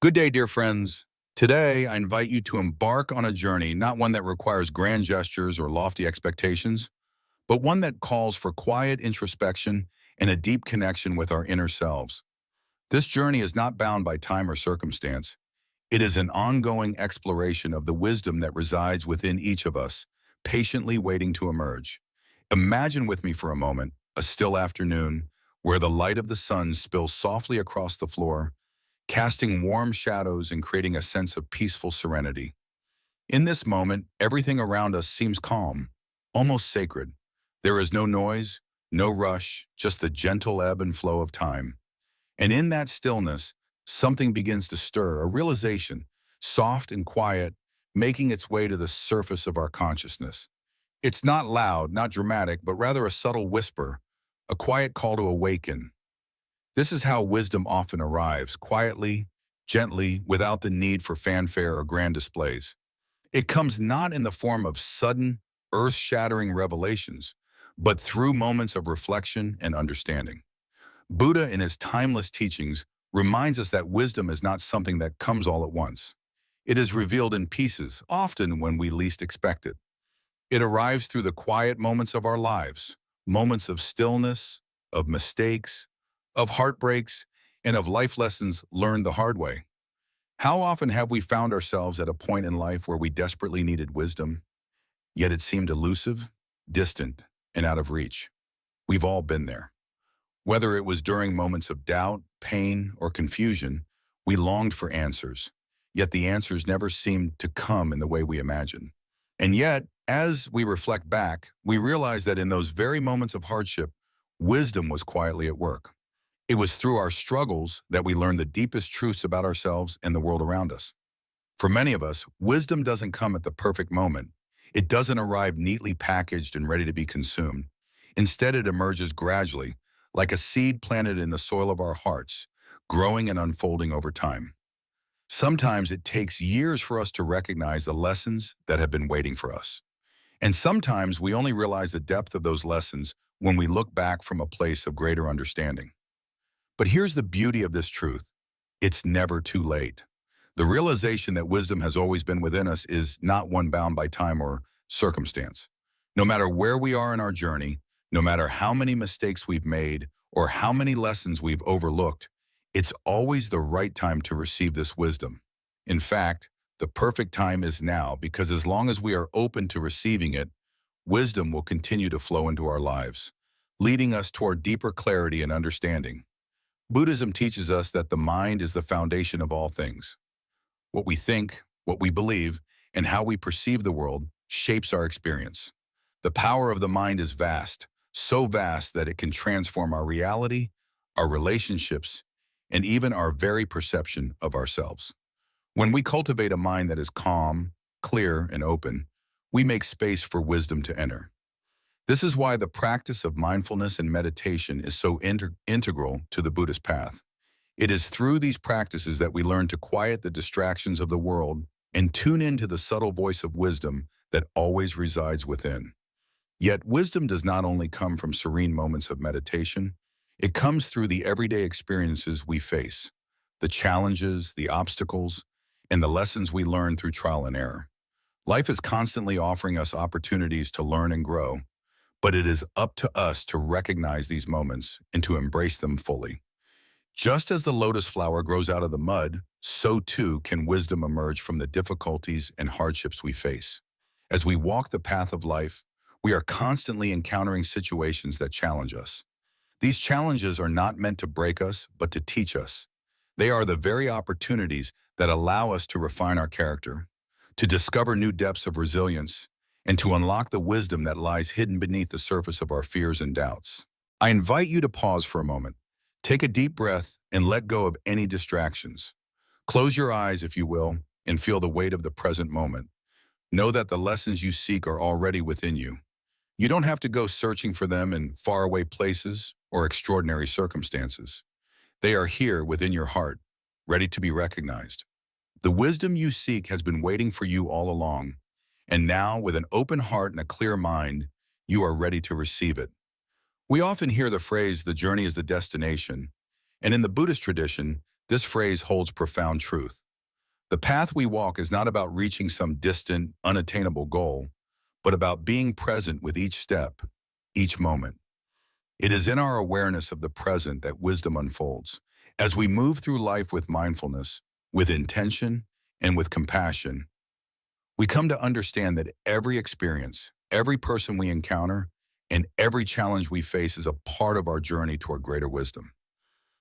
Good day, dear friends. Today, I invite you to embark on a journey, not one that requires grand gestures or lofty expectations, but one that calls for quiet introspection and a deep connection with our inner selves. This journey is not bound by time or circumstance. It is an ongoing exploration of the wisdom that resides within each of us, patiently waiting to emerge. Imagine with me for a moment a still afternoon where the light of the sun spills softly across the floor, casting warm shadows and creating a sense of peaceful serenity. In this moment, everything around us seems calm, almost sacred. There is no noise, no rush, just the gentle ebb and flow of time. And in that stillness, something begins to stir, a realization, soft and quiet, making its way to the surface of our consciousness. It's not loud, not dramatic, but rather a subtle whisper, a quiet call to awaken. This is how wisdom often arrives, quietly, gently, without the need for fanfare or grand displays. It comes not in the form of sudden, earth-shattering revelations, but through moments of reflection and understanding. Buddha, in his timeless teachings, reminds us that wisdom is not something that comes all at once. It is revealed in pieces, often when we least expect it. It arrives through the quiet moments of our lives, moments of stillness, of mistakes, of heartbreaks, and of life lessons learned the hard way. How often have we found ourselves at a point in life where we desperately needed wisdom, yet it seemed elusive, distant, and out of reach? We've all been there. Whether it was during moments of doubt, pain, or confusion, we longed for answers, yet the answers never seemed to come in the way we imagined. And yet, as we reflect back, we realize that in those very moments of hardship, wisdom was quietly at work. It was through our struggles that we learned the deepest truths about ourselves and the world around us. For many of us, wisdom doesn't come at the perfect moment. It doesn't arrive neatly packaged and ready to be consumed. Instead, it emerges gradually, like a seed planted in the soil of our hearts, growing and unfolding over time. Sometimes it takes years for us to recognize the lessons that have been waiting for us. And sometimes we only realize the depth of those lessons when we look back from a place of greater understanding. But here's the beauty of this truth. It's never too late. The realization that wisdom has always been within us is not one bound by time or circumstance. No matter where we are in our journey, no matter how many mistakes we've made or how many lessons we've overlooked, it's always the right time to receive this wisdom. In fact, the perfect time is now, because as long as we are open to receiving it, wisdom will continue to flow into our lives, leading us toward deeper clarity and understanding. Buddhism teaches us that the mind is the foundation of all things. What we think, what we believe, and how we perceive the world shapes our experience. The power of the mind is vast, so vast that it can transform our reality, our relationships, and even our very perception of ourselves. When we cultivate a mind that is calm, clear, and open, we make space for wisdom to enter. This is why the practice of mindfulness and meditation is so integral to the Buddhist path. It is through these practices that we learn to quiet the distractions of the world and tune into the subtle voice of wisdom that always resides within. Yet wisdom does not only come from serene moments of meditation, it comes through the everyday experiences we face, the challenges, the obstacles, and the lessons we learn through trial and error. Life is constantly offering us opportunities to learn and grow, but it is up to us to recognize these moments and to embrace them fully. Just as the lotus flower grows out of the mud, so too can wisdom emerge from the difficulties and hardships we face. As we walk the path of life, we are constantly encountering situations that challenge us. These challenges are not meant to break us, but to teach us. They are the very opportunities that allow us to refine our character, to discover new depths of resilience, and to unlock the wisdom that lies hidden beneath the surface of our fears and doubts. I invite you to pause for a moment. Take a deep breath and let go of any distractions. Close your eyes, if you will, and feel the weight of the present moment. Know that the lessons you seek are already within you. You don't have to go searching for them in faraway places or extraordinary circumstances. They are here within your heart, ready to be recognized. The wisdom you seek has been waiting for you all along, and now, with an open heart and a clear mind, you are ready to receive it. We often hear the phrase, "the journey is the destination," and in the Buddhist tradition, This phrase holds profound truth. The path we walk is not about reaching some distant, unattainable goal, but about being present with each step, each moment. It is in our awareness of the present that wisdom unfolds. As we move through life with mindfulness, with intention, and with compassion, we come to understand that every experience, every person we encounter, and every challenge we face is a part of our journey toward greater wisdom.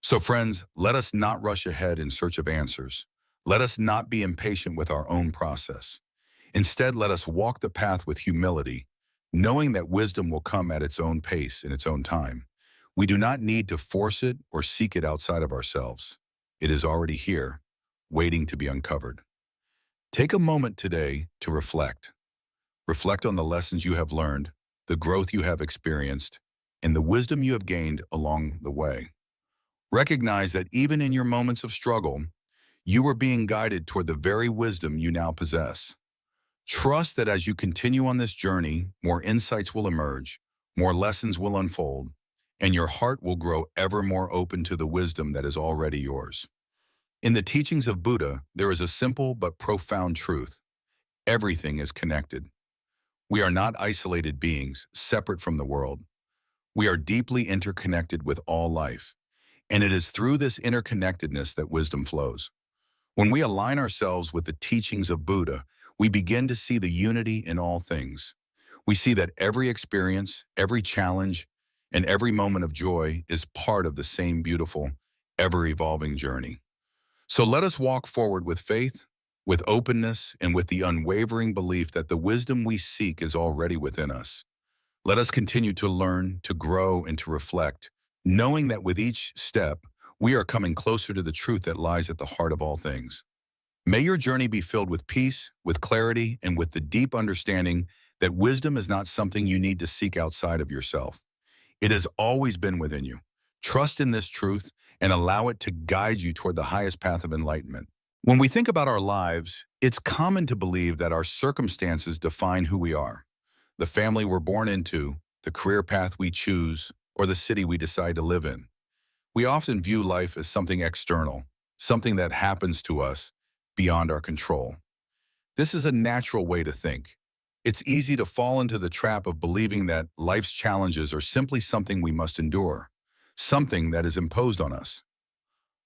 So friends, let us not rush ahead in search of answers. Let us not be impatient with our own process. Instead, let us walk the path with humility, knowing that wisdom will come at its own pace in its own time. We do not need to force it or seek it outside of ourselves. It is already here, waiting to be uncovered. Take a moment today to reflect. Reflect on the lessons you have learned, the growth you have experienced, and the wisdom you have gained along the way. Recognize that even in your moments of struggle, you are being guided toward the very wisdom you now possess. Trust that as you continue on this journey, more insights will emerge, more lessons will unfold, and your heart will grow ever more open to the wisdom that is already yours. In the teachings of Buddha, there is a simple but profound truth. Everything is connected. We are not isolated beings, separate from the world. We are deeply interconnected with all life, and it is through this interconnectedness that wisdom flows. When we align ourselves with the teachings of Buddha, we begin to see the unity in all things. We see that every experience, every challenge, and every moment of joy is part of the same beautiful, ever-evolving journey. So let us walk forward with faith, with openness, and with the unwavering belief that the wisdom we seek is already within us. Let us continue to learn, to grow, and to reflect, knowing that with each step, we are coming closer to the truth that lies at the heart of all things. May your journey be filled with peace, with clarity, and with the deep understanding that wisdom is not something you need to seek outside of yourself. It has always been within you. Trust in this truth and allow it to guide you toward the highest path of enlightenment. When we think about our lives, it's common to believe that our circumstances define who we are. The family we're born into, the career path we choose, or the city we decide to live in. We often view life as something external, something that happens to us beyond our control. This is a natural way to think. It's easy to fall into the trap of believing that life's challenges are simply something we must endure, something that is imposed on us.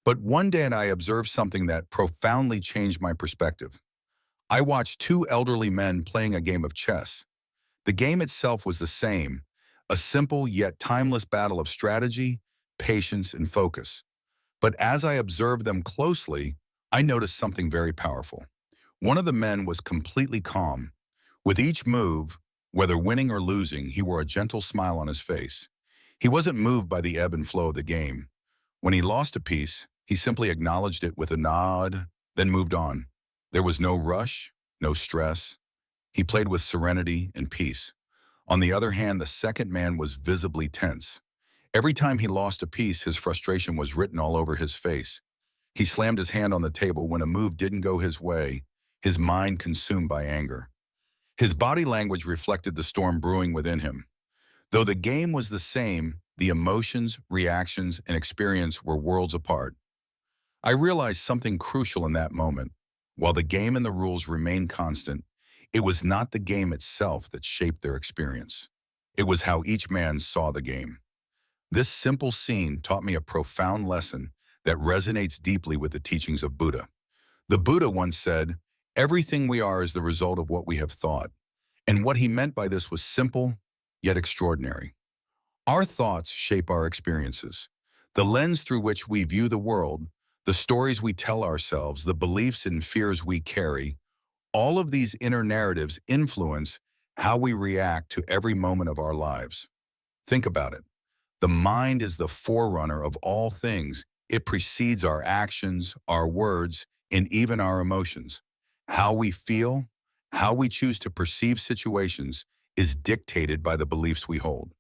But one day I observed something that profoundly changed my perspective. I watched two elderly men playing a game of chess. The game itself was the same, a simple yet timeless battle of strategy, patience, and focus. But as I observed them closely, I noticed something very powerful. One of the men was completely calm. With each move, whether winning or losing, he wore a gentle smile on his face. He wasn't moved by the ebb and flow of the game. When he lost a piece, he simply acknowledged it with a nod, then moved on. There was no rush, no stress. He played with serenity and peace. On the other hand, the second man was visibly tense. Every time he lost a piece, his frustration was written all over his face. He slammed his hand on the table when a move didn't go his way, his mind consumed by anger. His body language reflected the storm brewing within him. Though the game was the same, the emotions, reactions, and experience were worlds apart. I realized something crucial in that moment. While the game and the rules remained constant, it was not the game itself that shaped their experience. It was how each man saw the game. This simple scene taught me a profound lesson that resonates deeply with the teachings of Buddha. The Buddha once said, "Everything we are is the result of what we have thought." And what he meant by this was simple, yet extraordinary. Our thoughts shape our experiences. The lens through which we view the world, the stories we tell ourselves, the beliefs and fears we carry, all of these inner narratives influence how we react to every moment of our lives. Think about it. The mind is the forerunner of all things. It precedes our actions, our words, and even our emotions. How we feel, how we choose to perceive situations is dictated by the beliefs we hold.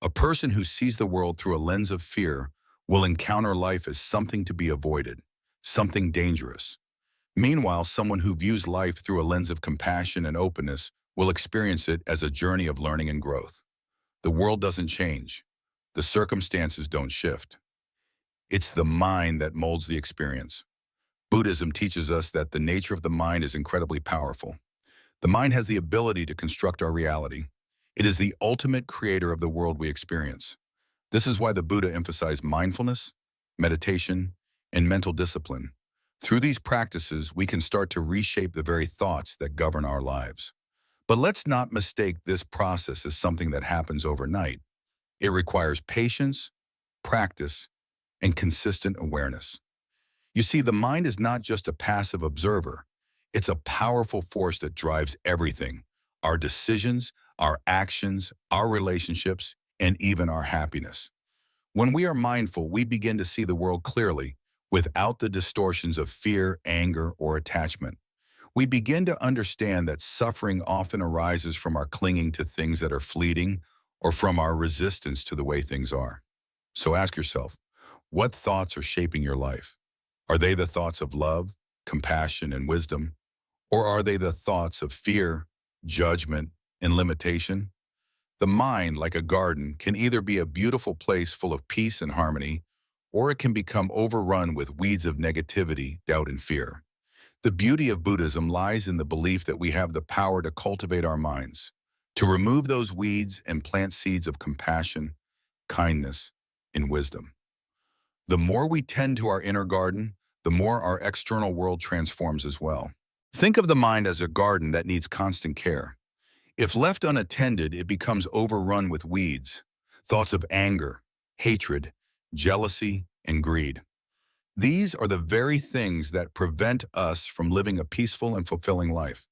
A person who sees the world through a lens of fear will encounter life as something to be avoided, something dangerous. Meanwhile, someone who views life through a lens of compassion and openness will experience it as a journey of learning and growth. The world doesn't change. The circumstances don't shift. It's the mind that molds the experience. Buddhism teaches us that the nature of the mind is incredibly powerful. The mind has the ability to construct our reality. It is the ultimate creator of the world we experience. This is why the Buddha emphasized mindfulness, meditation, and mental discipline. Through these practices, we can start to reshape the very thoughts that govern our lives. But let's not mistake this process as something that happens overnight. It requires patience, practice, and consistent awareness. You see, the mind is not just a passive observer. It's a powerful force that drives everything: our decisions, our actions, our relationships, and even our happiness. When we are mindful, we begin to see the world clearly, without the distortions of fear, anger, or attachment. We begin to understand that suffering often arises from our clinging to things that are fleeting or from our resistance to the way things are. So ask yourself, what thoughts are shaping your life? Are they the thoughts of love, compassion, and wisdom? Or are they the thoughts of fear, judgment, and limitation? The mind, like a garden, can either be a beautiful place full of peace and harmony, or it can become overrun with weeds of negativity, doubt, and fear. The beauty of Buddhism lies in the belief that we have the power to cultivate our minds, to remove those weeds and plant seeds of compassion, kindness, and wisdom. The more we tend to our inner garden, the more our external world transforms as well. Think of the mind as a garden that needs constant care. If left unattended, it becomes overrun with weeds, thoughts of anger, hatred, jealousy, and greed. These are the very things that prevent us from living a peaceful and fulfilling life.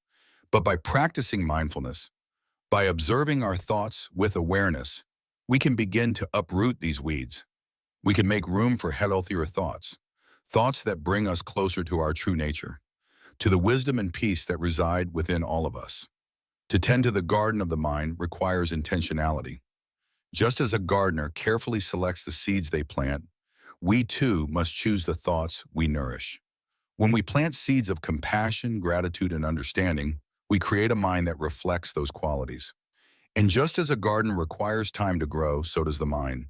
But by practicing mindfulness, by observing our thoughts with awareness, we can begin to uproot these weeds. We can make room for healthier thoughts, thoughts that bring us closer to our true nature, to the wisdom and peace that reside within all of us. To tend to the garden of the mind requires intentionality. Just as a gardener carefully selects the seeds they plant, we too must choose the thoughts we nourish. When we plant seeds of compassion, gratitude, and understanding, we create a mind that reflects those qualities. And just as a garden requires time to grow, so does the mind.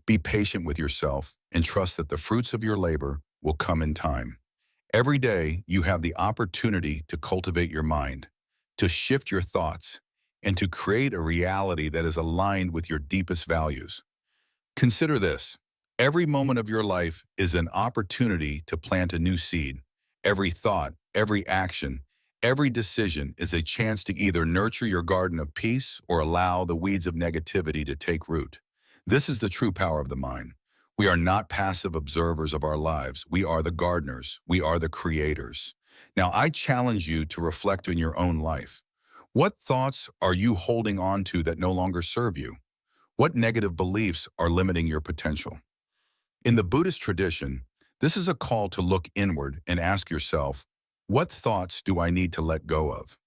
Be patient with yourself and trust that the fruits of your labor will come in time. Every day, you have the opportunity to cultivate your mind, to shift your thoughts, and to create a reality that is aligned with your deepest values. Consider this: every moment of your life is an opportunity to plant a new seed. Every thought, every action, every decision is a chance to either nurture your garden of peace or allow the weeds of negativity to take root. This is the true power of the mind. We are not passive observers of our lives. We are the gardeners. We are the creators. Now, I challenge you to reflect on your own life. What thoughts are you holding on to that no longer serve you? What negative beliefs are limiting your potential? In the Buddhist tradition, this is a call to look inward and ask yourself, what thoughts do I need to let go of?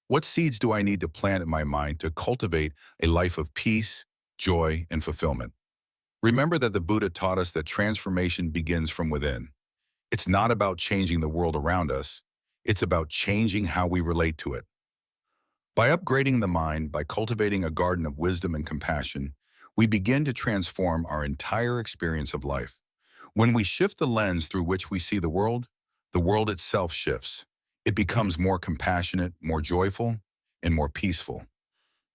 What seeds do I need to plant in my mind to cultivate a life of peace, joy, and fulfillment? Remember that the Buddha taught us that transformation begins from within. It's not about changing the world around us. It's about changing how we relate to it. By upgrading the mind, by cultivating a garden of wisdom and compassion, we begin to transform our entire experience of life. When we shift the lens through which we see the world itself shifts. It becomes more compassionate, more joyful, and more peaceful.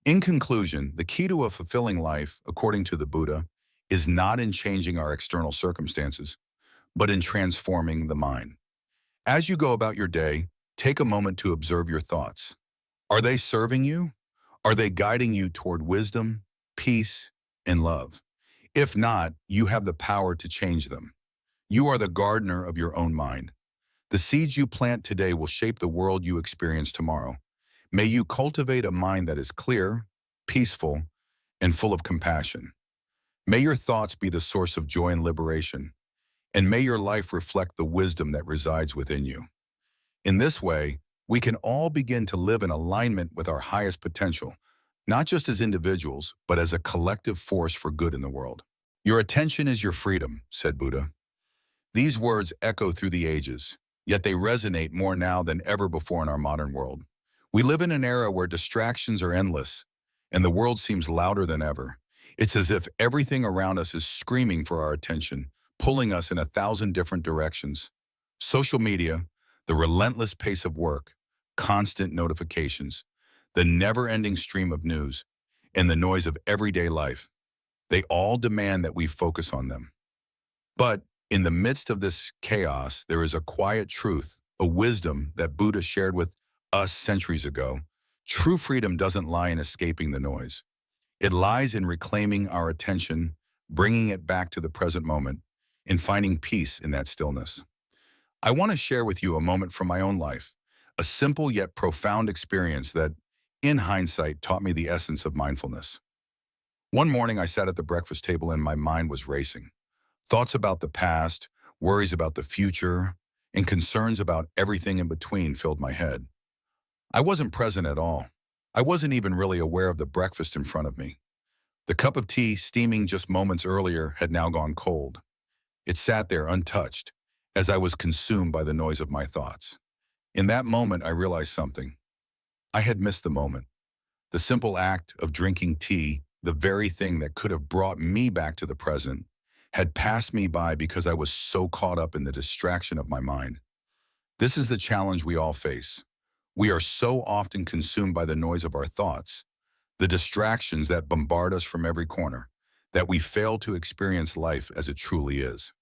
In conclusion, the key to a fulfilling life, according to the Buddha, is not in changing our external circumstances, but in transforming the mind. As you go about your day, take a moment to observe your thoughts. Are they serving you? Are they guiding you toward wisdom, peace, and love? If not, you have the power to change them. You are the gardener of your own mind. The seeds you plant today will shape the world you experience tomorrow. May you cultivate a mind that is clear, peaceful, and full of compassion. May your thoughts be the source of joy and liberation, and may your life reflect the wisdom that resides within you. In this way, we can all begin to live in alignment with our highest potential, not just as individuals, but as a collective force for good in the world. Your attention is your freedom, said Buddha. These words echo through the ages, yet they resonate more now than ever before in our modern world. We live in an era where distractions are endless, and the world seems louder than ever. It's as if everything around us is screaming for our attention, pulling us in 1,000 different directions. Social media, the relentless pace of work, constant notifications, the never-ending stream of news, and the noise of everyday life, they all demand that we focus on them. But in the midst of this chaos, there is a quiet truth, a wisdom that Buddha shared with us centuries ago. True freedom doesn't lie in escaping the noise. It lies in reclaiming our attention, bringing it back to the present moment, and finding peace in that stillness. I want to share with you a moment from my own life, a simple yet profound experience that, in hindsight, taught me the essence of mindfulness. One morning, I sat at the breakfast table and my mind was racing. Thoughts about the past, worries about the future, and concerns about everything in between filled my head. I wasn't present at all. I wasn't even really aware of the breakfast in front of me. The cup of tea, steaming just moments earlier, had now gone cold. It sat there untouched, as I was consumed by the noise of my thoughts. In that moment, I realized something. I had missed the moment. The simple act of drinking tea, the very thing that could have brought me back to the present, had passed me by because I was so caught up in the distraction of my mind. This is the challenge we all face. We are so often consumed by the noise of our thoughts, the distractions that bombard us from every corner, that we fail to experience life as it truly is.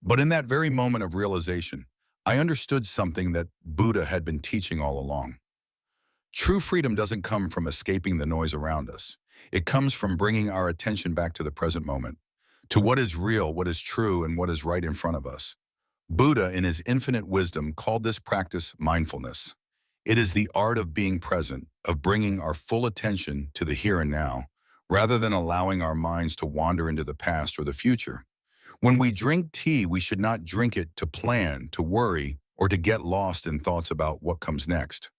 But in that very moment of realization, I understood something that Buddha had been teaching all along. True freedom doesn't come from escaping the noise around us. It comes from bringing our attention back to the present moment, to what is real, what is true, and what is right in front of us. Buddha, in his infinite wisdom, called this practice mindfulness. It is the art of being present, of bringing our full attention to the here and now, rather than allowing our minds to wander into the past or the future. When we drink tea, we should not drink it to plan, to worry, or to get lost in thoughts about what comes next.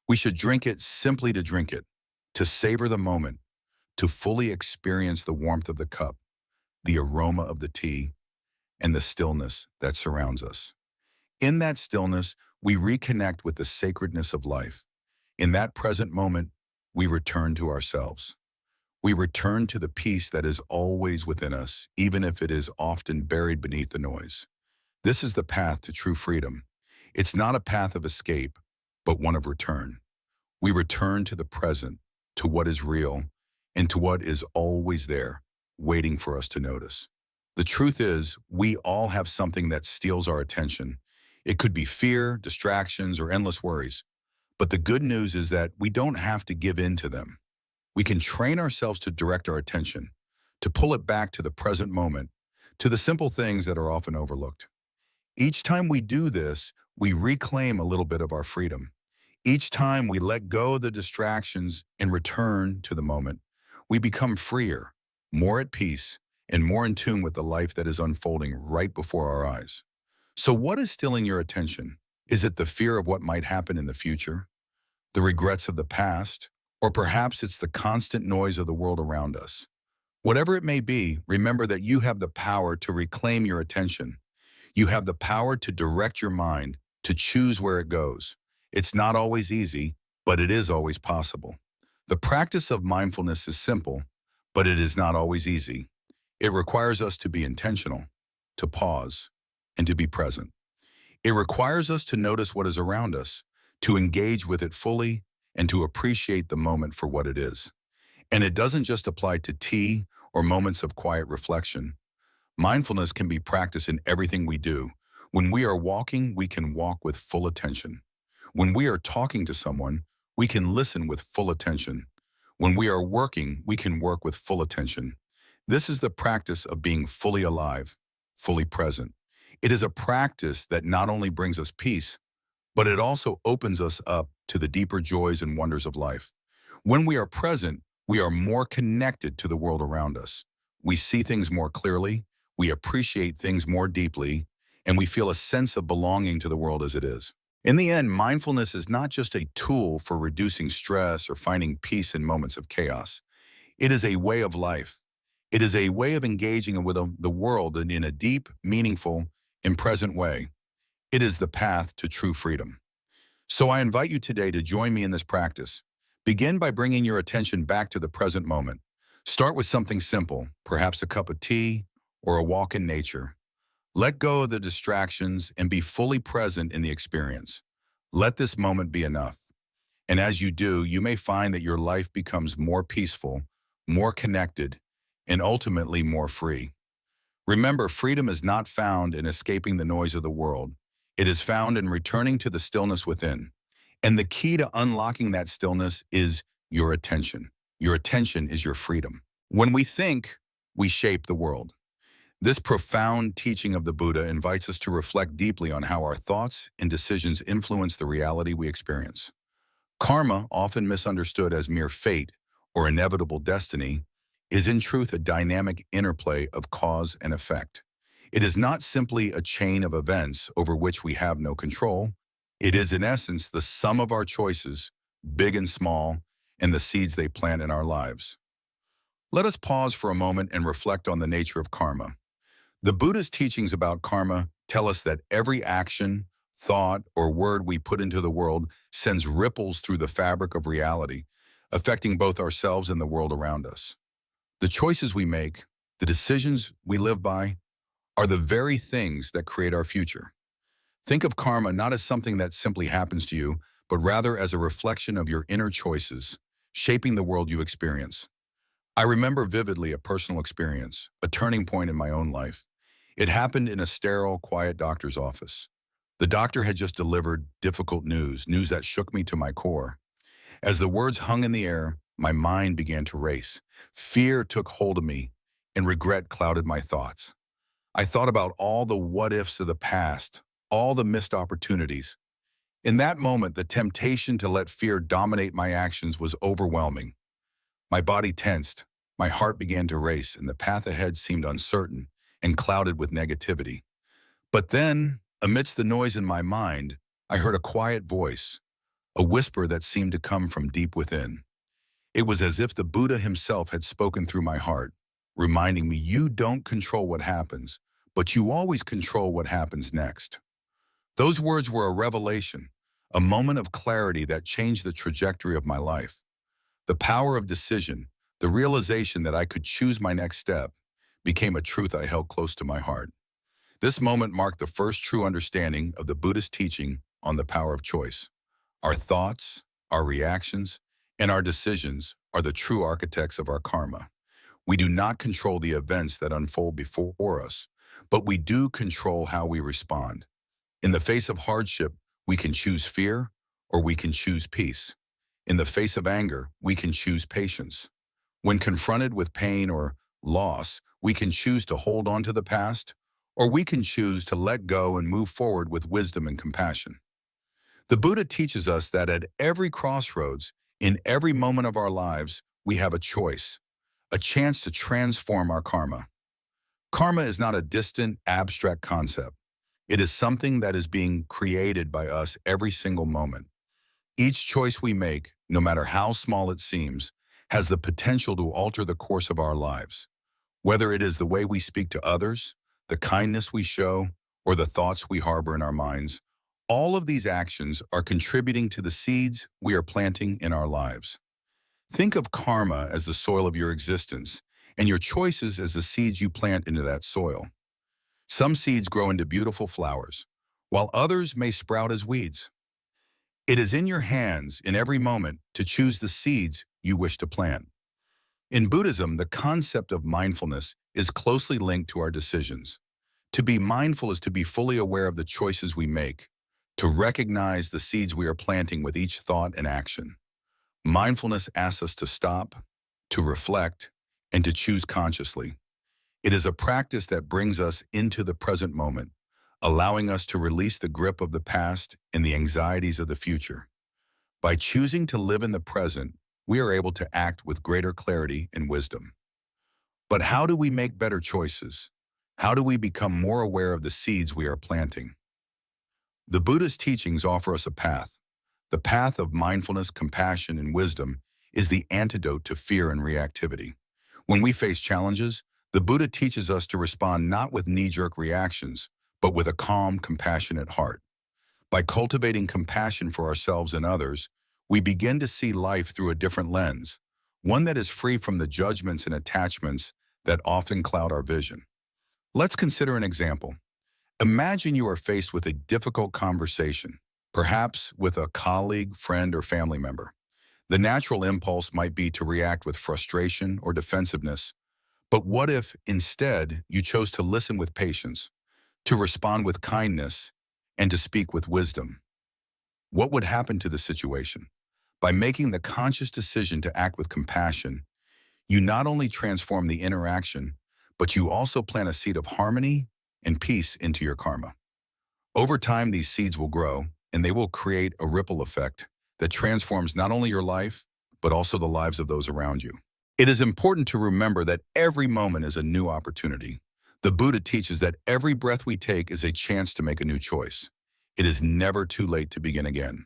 We should drink it simply to drink it, to savor the moment, to fully experience the warmth of the cup, the aroma of the tea, and the stillness that surrounds us. In that stillness, we reconnect with the sacredness of life. In that present moment, we return to ourselves. We return to the peace that is always within us, even if it is often buried beneath the noise. This is the path to true freedom. It's not a path of escape, but one of return. We return to the present, to what is real, and to what is always there, waiting for us to notice. The truth is, we all have something that steals our attention. It could be fear, distractions, or endless worries. But the good news is that we don't have to give in to them. We can train ourselves to direct our attention, to pull it back to the present moment, to the simple things that are often overlooked. Each time we do this, we reclaim a little bit of our freedom. Each time we let go of the distractions and return to the moment, we become freer, more at peace, and more in tune with the life that is unfolding right before our eyes. So what is stealing your attention? Is it the fear of what might happen in the future? The regrets of the past? Or perhaps it's the constant noise of the world around us? Whatever it may be, remember that you have the power to reclaim your attention. You have the power to direct your mind, to choose where it goes. It's not always easy, but it is always possible. The practice of mindfulness is simple, but it is not always easy. It requires us to be intentional, to pause, and to be present. It requires us to notice what is around us, to engage with it fully, and to appreciate the moment for what it is. And it doesn't just apply to tea or moments of quiet reflection. Mindfulness can be practiced in everything we do. When we are walking, we can walk with full attention. When we are talking to someone, we can listen with full attention. When we are working, we can work with full attention. This is the practice of being fully alive, fully present. It is a practice that not only brings us peace, but it also opens us up to the deeper joys and wonders of life. When we are present, we are more connected to the world around us. We see things more clearly, we appreciate things more deeply, and we feel a sense of belonging to the world as it is. In the end, mindfulness is not just a tool for reducing stress or finding peace in moments of chaos. It is a way of life. It is a way of engaging with the world in a deep, meaningful, and present way. It is the path to true freedom. So I invite you today to join me in this practice. Begin by bringing your attention back to the present moment. Start with something simple, perhaps a cup of tea or a walk in nature. Let go of the distractions and be fully present in the experience. Let this moment be enough. And as you do, you may find that your life becomes more peaceful, more connected, and ultimately more free. Remember, freedom is not found in escaping the noise of the world. It is found in returning to the stillness within. And the key to unlocking that stillness is your attention. Your attention is your freedom. When we think, we shape the world. This profound teaching of the Buddha invites us to reflect deeply on how our thoughts and decisions influence the reality we experience. Karma, often misunderstood as mere fate or inevitable destiny, is in truth a dynamic interplay of cause and effect. It is not simply a chain of events over which we have no control. It is, in essence, the sum of our choices, big and small, and the seeds they plant in our lives. Let us pause for a moment and reflect on the nature of karma. The Buddha's teachings about karma tell us that every action, thought, or word we put into the world sends ripples through the fabric of reality, affecting both ourselves and the world around us. The choices we make, the decisions we live by, are the very things that create our future. Think of karma not as something that simply happens to you, but rather as a reflection of your inner choices, shaping the world you experience. I remember vividly a personal experience, a turning point in my own life. It happened in a sterile, quiet doctor's office. The doctor had just delivered difficult news that shook me to my core. As the words hung in the air, my mind began to race. Fear took hold of me, and regret clouded my thoughts. I thought about all the what-ifs of the past, all the missed opportunities. In that moment, the temptation to let fear dominate my actions was overwhelming. My body tensed, my heart began to race, and the path ahead seemed uncertain and clouded with negativity. But then, amidst the noise in my mind, I heard a quiet voice, a whisper that seemed to come from deep within. It was as if the Buddha himself had spoken through my heart, reminding me, you don't control what happens, but you always control what happens next. Those words were a revelation, a moment of clarity that changed the trajectory of my life. The power of decision, the realization that I could choose my next step, became a truth I held close to my heart. This moment marked the first true understanding of the Buddhist teaching on the power of choice. Our thoughts, our reactions, and our decisions are the true architects of our karma. We do not control the events that unfold before us, but we do control how we respond. In the face of hardship, we can choose fear or we can choose peace. In the face of anger, we can choose patience. When confronted with pain or loss, we can choose to hold on to the past, or we can choose to let go and move forward with wisdom and compassion. The Buddha teaches us that at every crossroads, in every moment of our lives, we have a choice, a chance to transform our karma. Karma is not a distant, abstract concept. It is something that is being created by us every single moment. Each choice we make, no matter how small it seems, has the potential to alter the course of our lives. Whether it is the way we speak to others, the kindness we show, or the thoughts we harbor in our minds, all of these actions are contributing to the seeds we are planting in our lives. Think of karma as the soil of your existence, and your choices as the seeds you plant into that soil. Some seeds grow into beautiful flowers, while others may sprout as weeds. It is in your hands, in every moment, to choose the seeds you wish to plant. In Buddhism, the concept of mindfulness is closely linked to our decisions. To be mindful is to be fully aware of the choices we make, to recognize the seeds we are planting with each thought and action. Mindfulness asks us to stop, to reflect, and to choose consciously. It is a practice that brings us into the present moment, allowing us to release the grip of the past and the anxieties of the future. By choosing to live in the present, we are able to act with greater clarity and wisdom. But how do we make better choices? How do we become more aware of the seeds we are planting? The Buddhist teachings offer us a path. The path of mindfulness, compassion, and wisdom is the antidote to fear and reactivity. When we face challenges, the Buddha teaches us to respond not with knee-jerk reactions, but with a calm, compassionate heart. By cultivating compassion for ourselves and others, we begin to see life through a different lens, one that is free from the judgments and attachments that often cloud our vision. Let's consider an example. Imagine you are faced with a difficult conversation, perhaps with a colleague, friend, or family member. The natural impulse might be to react with frustration or defensiveness, but what if instead you chose to listen with patience, to respond with kindness, and to speak with wisdom? What would happen to the situation? By making the conscious decision to act with compassion, you not only transform the interaction, but you also plant a seed of harmony and peace into your karma. Over time, these seeds will grow, and they will create a ripple effect that transforms not only your life, but also the lives of those around you. It is important to remember that every moment is a new opportunity. The Buddha teaches that every breath we take is a chance to make a new choice. It is never too late to begin again.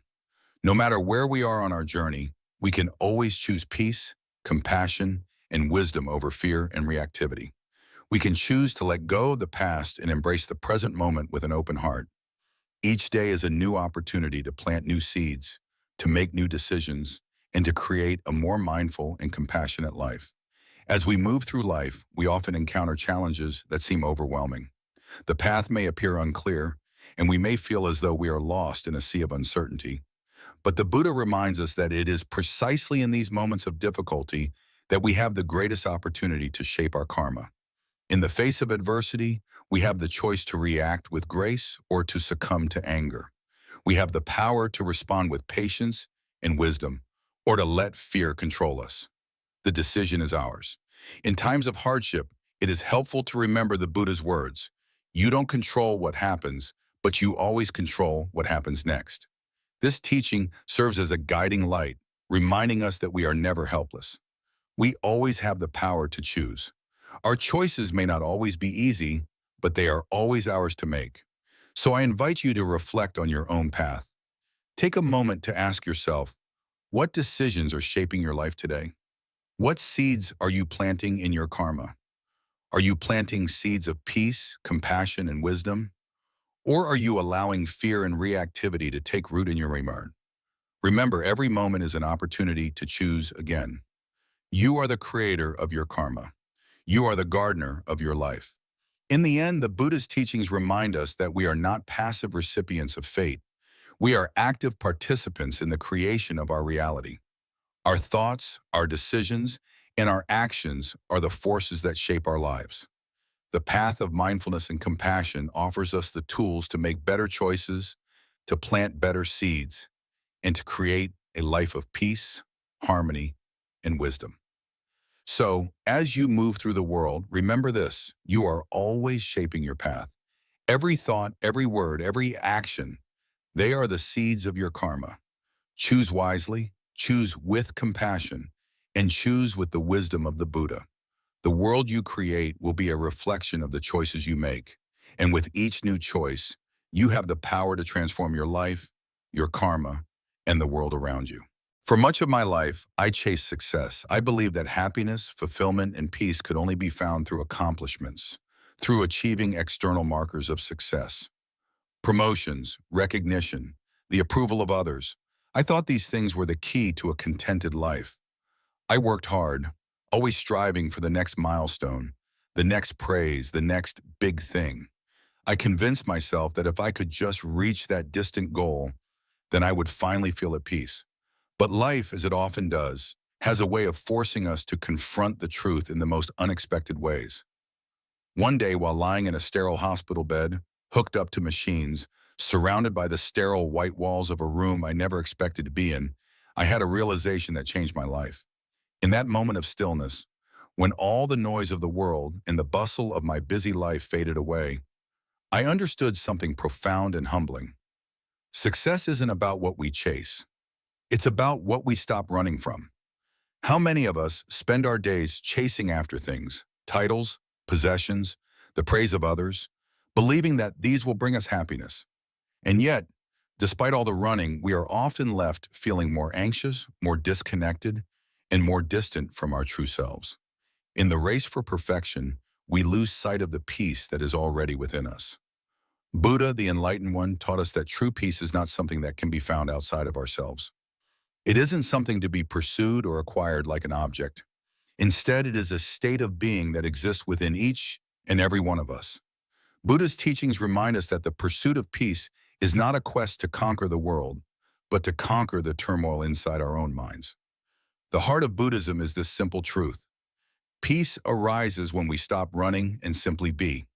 No matter where we are on our journey, we can always choose peace, compassion, and wisdom over fear and reactivity. We can choose to let go of the past and embrace the present moment with an open heart. Each day is a new opportunity to plant new seeds, to make new decisions, and to create a more mindful and compassionate life. As we move through life, we often encounter challenges that seem overwhelming. The path may appear unclear, and we may feel as though we are lost in a sea of uncertainty. But the Buddha reminds us that it is precisely in these moments of difficulty that we have the greatest opportunity to shape our karma. In the face of adversity, we have the choice to react with grace or to succumb to anger. We have the power to respond with patience and wisdom, or to let fear control us. The decision is ours. In times of hardship, it is helpful to remember the Buddha's words: "You don't control what happens, but you always control what happens next." This teaching serves as a guiding light, reminding us that we are never helpless. We always have the power to choose. Our choices may not always be easy, but they are always ours to make. So I invite you to reflect on your own path. Take a moment to ask yourself, what decisions are shaping your life today? What seeds are you planting in your karma? Are you planting seeds of peace, compassion, and wisdom? Or are you allowing fear and reactivity to take root in your heart? Remember, every moment is an opportunity to choose again. You are the creator of your karma. You are the gardener of your life. In the end, the Buddha's teachings remind us that we are not passive recipients of fate. We are active participants in the creation of our reality. Our thoughts, our decisions, and our actions are the forces that shape our lives. The path of mindfulness and compassion offers us the tools to make better choices, to plant better seeds, and to create a life of peace, harmony, and wisdom. So, as you move through the world, remember this: you are always shaping your path. Every thought, every word, every action, they are the seeds of your karma. Choose wisely, choose with compassion, and choose with the wisdom of the Buddha. The world you create will be a reflection of the choices you make. And with each new choice, you have the power to transform your life, your karma, and the world around you. For much of my life, I chased success. I believed that happiness, fulfillment, and peace could only be found through accomplishments, through achieving external markers of success. Promotions, recognition, the approval of others. I thought these things were the key to a contented life. I worked hard, always striving for the next milestone, the next praise, the next big thing. I convinced myself that if I could just reach that distant goal, then I would finally feel at peace. But life, as it often does, has a way of forcing us to confront the truth in the most unexpected ways. One day, while lying in a sterile hospital bed, hooked up to machines, surrounded by the sterile white walls of a room I never expected to be in, I had a realization that changed my life. In that moment of stillness, when all the noise of the world and the bustle of my busy life faded away, I understood something profound and humbling. Success isn't about what we chase. It's about what we stop running from. How many of us spend our days chasing after things, titles, possessions, the praise of others, believing that these will bring us happiness? And yet, despite all the running, we are often left feeling more anxious, more disconnected, and more distant from our true selves. In the race for perfection, we lose sight of the peace that is already within us. Buddha, the Enlightened One, taught us that true peace is not something that can be found outside of ourselves. It isn't something to be pursued or acquired like an object. Instead, it is a state of being that exists within each and every one of us. Buddha's teachings remind us that the pursuit of peace is not a quest to conquer the world, but to conquer the turmoil inside our own minds. The heart of Buddhism is this simple truth. Peace arises when we stop running and simply be.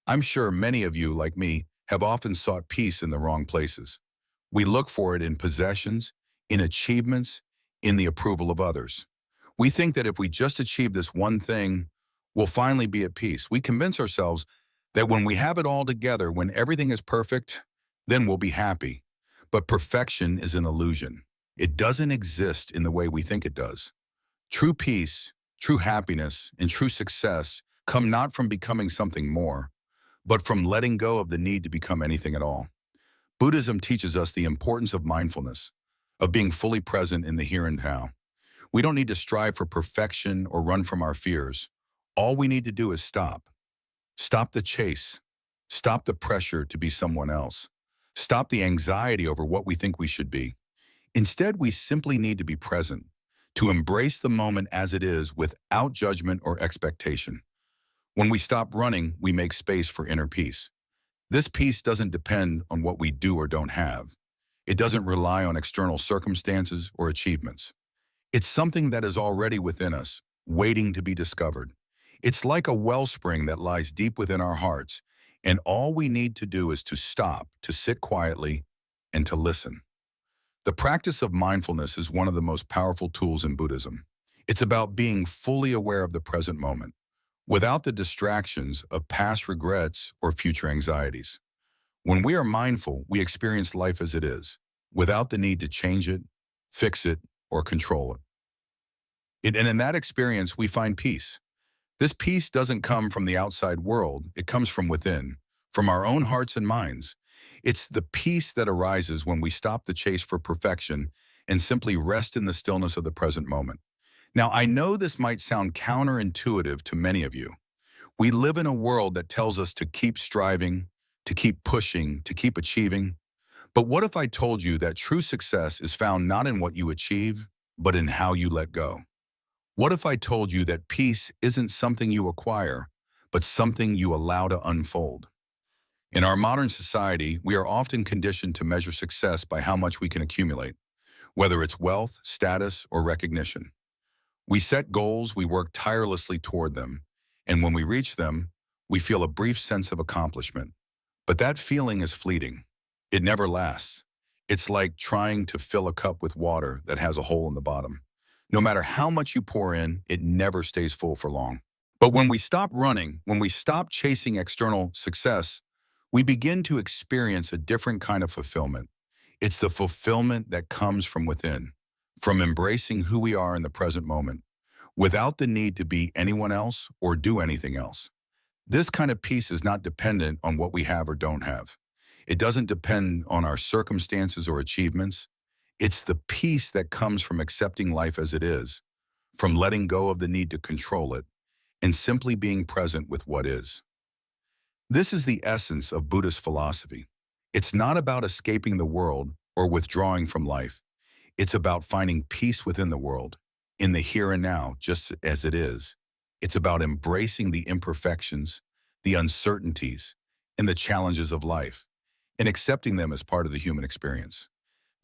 I'm sure many of you, like me, have often sought peace in the wrong places. We look for it in possessions, in achievements, in the approval of others. We think that if we just achieve this one thing, we'll finally be at peace. We convince ourselves that when we have it all together, when everything is perfect, then we'll be happy. But perfection is an illusion. It doesn't exist in the way we think it does. True peace, true happiness, and true success come not from becoming something more, but from letting go of the need to become anything at all. Buddhism teaches us the importance of mindfulness, of being fully present in the here and now. We don't need to strive for perfection or run from our fears. All we need to do is stop. Stop the chase. Stop the pressure to be someone else. Stop the anxiety over what we think we should be. Instead, we simply need to be present, to embrace the moment as it is without judgment or expectation. When we stop running, we make space for inner peace. This peace doesn't depend on what we do or don't have. It doesn't rely on external circumstances or achievements. It's something that is already within us, waiting to be discovered. It's like a wellspring that lies deep within our hearts, and all we need to do is to stop, to sit quietly, and to listen. The practice of mindfulness is one of the most powerful tools in Buddhism. It's about being fully aware of the present moment, without the distractions of past regrets or future anxieties. When we are mindful, we experience life as it is, without the need to change it, fix it, or control it. And in that experience, we find peace. This peace doesn't come from the outside world, it comes from within, from our own hearts and minds. It's the peace that arises when we stop the chase for perfection and simply rest in the stillness of the present moment. Now, I know this might sound counterintuitive to many of you. We live in a world that tells us to keep striving, to keep pushing, to keep achieving. But what if I told you that true success is found not in what you achieve, but in how you let go? What if I told you that peace isn't something you acquire, but something you allow to unfold? In our modern society, we are often conditioned to measure success by how much we can accumulate, whether it's wealth, status, or recognition. We set goals, we work tirelessly toward them, and when we reach them, we feel a brief sense of accomplishment. But that feeling is fleeting. It never lasts. It's like trying to fill a cup with water that has a hole in the bottom. No matter how much you pour in, it never stays full for long. But when we stop running, when we stop chasing external success, we begin to experience a different kind of fulfillment. It's the fulfillment that comes from within, from embracing who we are in the present moment, without the need to be anyone else or do anything else. This kind of peace is not dependent on what we have or don't have. It doesn't depend on our circumstances or achievements. It's the peace that comes from accepting life as it is, from letting go of the need to control it, and simply being present with what is. This is the essence of Buddhist philosophy. It's not about escaping the world or withdrawing from life. It's about finding peace within the world, in the here and now, just as it is. It's about embracing the imperfections, the uncertainties, and the challenges of life, and accepting them as part of the human experience.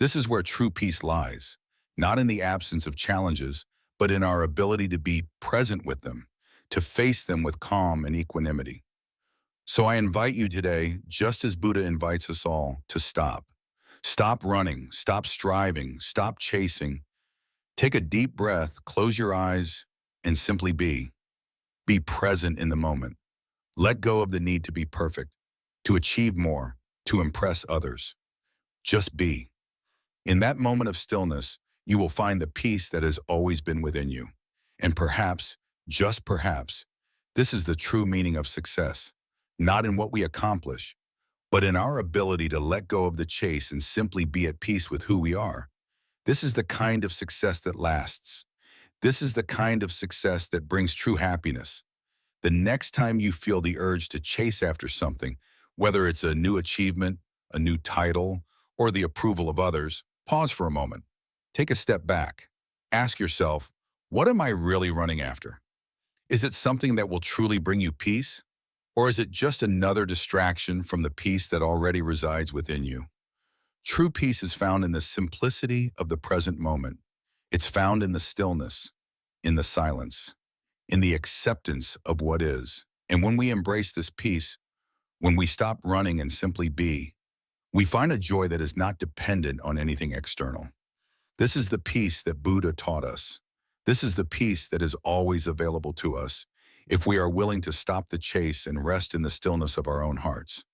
This is where true peace lies, not in the absence of challenges, but in our ability to be present with them, to face them with calm and equanimity. So I invite you today, just as Buddha invites us all, to stop. Stop running, stop striving, stop chasing. Take a deep breath, close your eyes, and simply be. Be present in the moment. Let go of the need to be perfect, to achieve more, to impress others. Just be. In that moment of stillness, you will find the peace that has always been within you. And perhaps, just perhaps, this is the true meaning of success, not in what we accomplish, but in our ability to let go of the chase and simply be at peace with who we are. This is the kind of success that lasts. This is the kind of success that brings true happiness. The next time you feel the urge to chase after something, whether it's a new achievement, a new title, or the approval of others, pause for a moment. Take a step back. Ask yourself, what am I really running after? Is it something that will truly bring you peace? Or is it just another distraction from the peace that already resides within you? True peace is found in the simplicity of the present moment. It's found in the stillness, in the silence, in the acceptance of what is. And when we embrace this peace, when we stop running and simply be, we find a joy that is not dependent on anything external. This is the peace that Buddha taught us. This is the peace that is always available to us if we are willing to stop the chase and rest in the stillness of our own hearts.